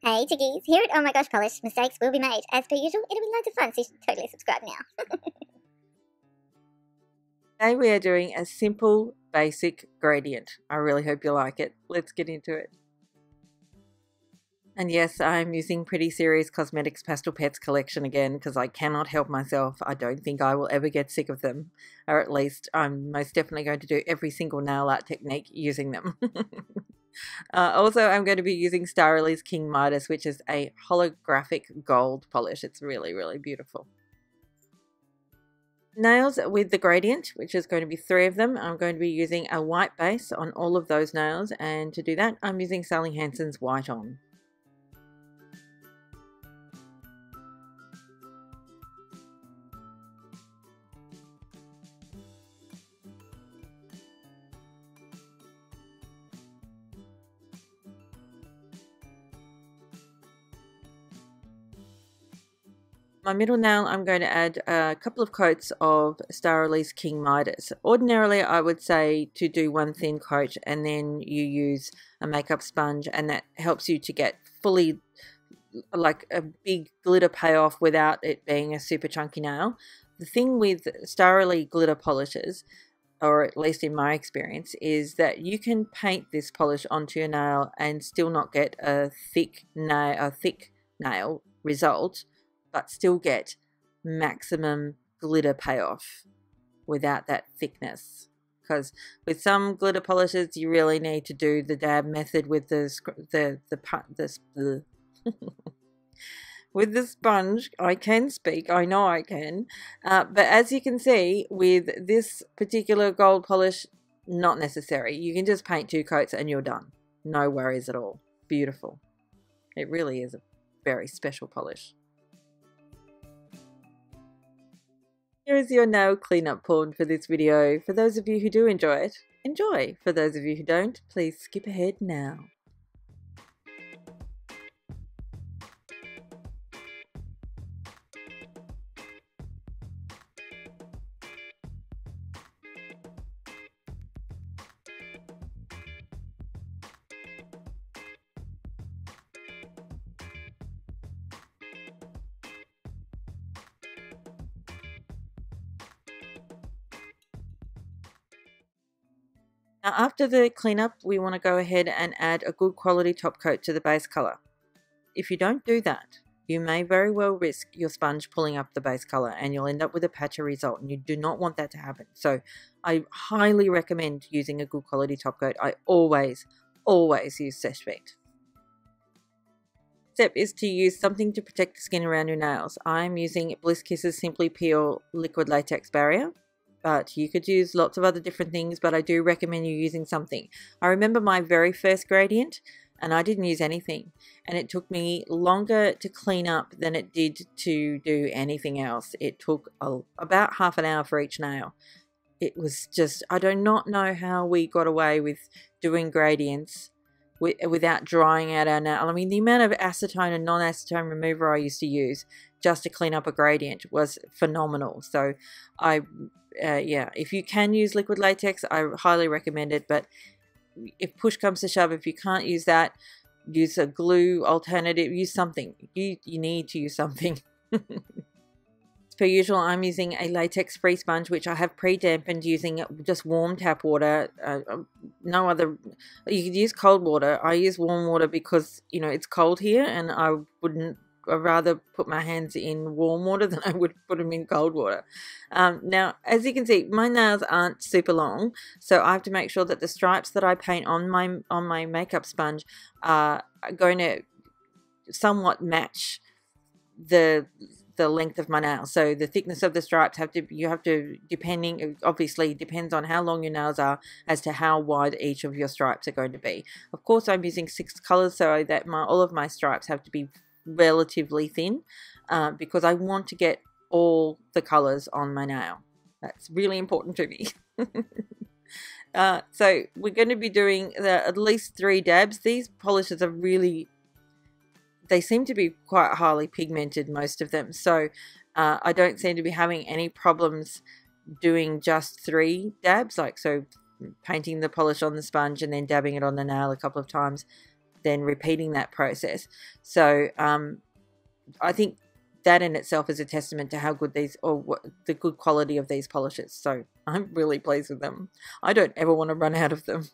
Hey chickies, here at Oh My Gosh Polish, mistakes will be made. As per usual, it'll be loads of fun, so you should totally subscribe now. Today we are doing a simple, basic gradient. I really hope you like it. Let's get into it. And yes, I'm using Pretty Serious Cosmetics Pastel Pets collection again because I cannot help myself. I don't think I will ever get sick of them. Or at least I'm most definitely going to do every single nail art technique using them. Also, I'm going to be using Starry's King Midas, which is a holographic gold polish. It's really, really beautiful. Nails with the gradient, which is going to be 3 of them. I'm going to be using a white base on all of those nails, and to do that I'm using Sally Hansen's White On. My middle nail, I'm going to add a couple of coats of Starry's King Midas. Ordinarily, I would say to do one thin coat and then you use a makeup sponge, and that helps you to get fully like a big glitter payoff without it being a super chunky nail. The thing with Starry glitter polishes, or at least in my experience, is that you can paint this polish onto your nail and still not get a thick nail result, but still get maximum glitter payoff without that thickness. Because with some glitter polishes, you really need to do the dab method with the with the sponge. I can speak, I know I can, but as you can see with this particular gold polish, not necessary. You can just paint 2 coats and you're done. No worries at all. Beautiful. It really is a very special polish. Here is your nail cleanup porn for this video. For those of you who do enjoy it, enjoy. For those of you who don't, please skip ahead now. Now after the cleanup, we want to go ahead and add a good quality top coat to the base color. If you don't do that, you may very well risk your sponge pulling up the base color and you'll end up with a patchy result, and you do not want that to happen. So I highly recommend using a good quality top coat. I always use Seche Vite. Step is to use something to protect the skin around your nails. I'm using Bliss Kisses Simply Peel Liquid Latex Barrier, but you could use lots of other different things, but I do recommend you using something. I remember my very first gradient and I didn't use anything, and it took me longer to clean up than it did to do anything else. It took about half an hour for each nail. It was just, I do not know how we got away with doing gradients without drying out our nail. I mean, the amount of acetone and non-acetone remover I used to use just to clean up a gradient was phenomenal. So yeah, if you can use liquid latex, I highly recommend it. But if push comes to shove, if you can't use that, use a glue alternative. Use something. You need to use something. As per usual, I'm using a latex free sponge, which I have pre-dampened using just warm tap water. No other. You could use cold water. I use warm water because, you know, it's cold here, and I'd rather put my hands in warm water than I would put them in cold water. Now, as you can see, my nails aren't super long, so I have to make sure that the stripes that I paint on my makeup sponge are going to somewhat match the length of my nail. So the thickness of the stripes depending, obviously depends on how long your nails are as to how wide each of your stripes are going to be. Of course, I'm using 6 colors so that all of my stripes have to be relatively thin, because I want to get all the colors on my nail. That's really important to me. So we're going to be doing at least 3 dabs. These polishes are really, they seem to be quite highly pigmented, most of them, so I don't seem to be having any problems doing just 3 dabs, like so painting the polish on the sponge and then dabbing it on the nail a couple of times. then repeating that process. So I think that in itself is a testament to how good these, or what the good quality of these polishes. So I'm really pleased with them. I don't ever want to run out of them.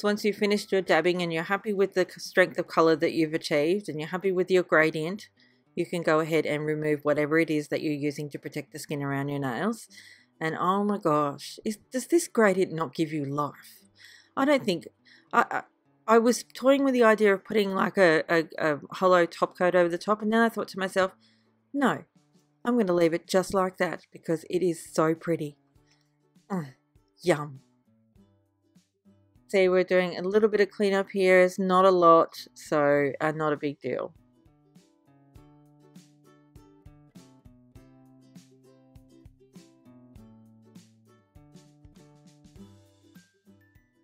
Once you've finished your dabbing and you're happy with the strength of color that you've achieved and you're happy with your gradient, you can go ahead and remove whatever it is that you're using to protect the skin around your nails. And oh my gosh, does this gradient not give you life? I don't think, I was toying with the idea of putting like a hollow top coat over the top, and then I thought to myself, no, I'm going to leave it just like that because it is so pretty. Yum. See, we're doing a little bit of cleanup here. It's not a lot, so not a big deal.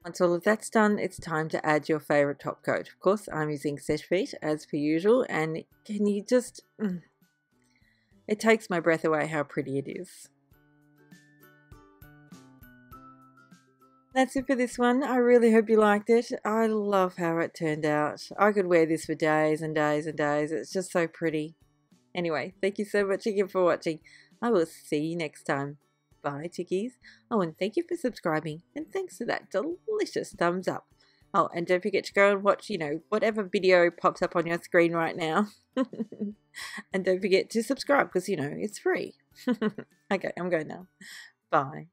Once all of that's done, it's time to add your favorite top coat. Of course, I'm using Seche Vite as per usual, and can you just... it takes my breath away how pretty it is. That's it for this one. I really hope you liked it. I love how it turned out. I could wear this for days and days and days. It's just so pretty. Anyway, thank you so much again for watching. I will see you next time. Bye, chickies. Oh, and thank you for subscribing. And thanks for that delicious thumbs up. Oh, and don't forget to go and watch, whatever video pops up on your screen right now. And don't forget to subscribe because, it's free. Okay, I'm going now. Bye.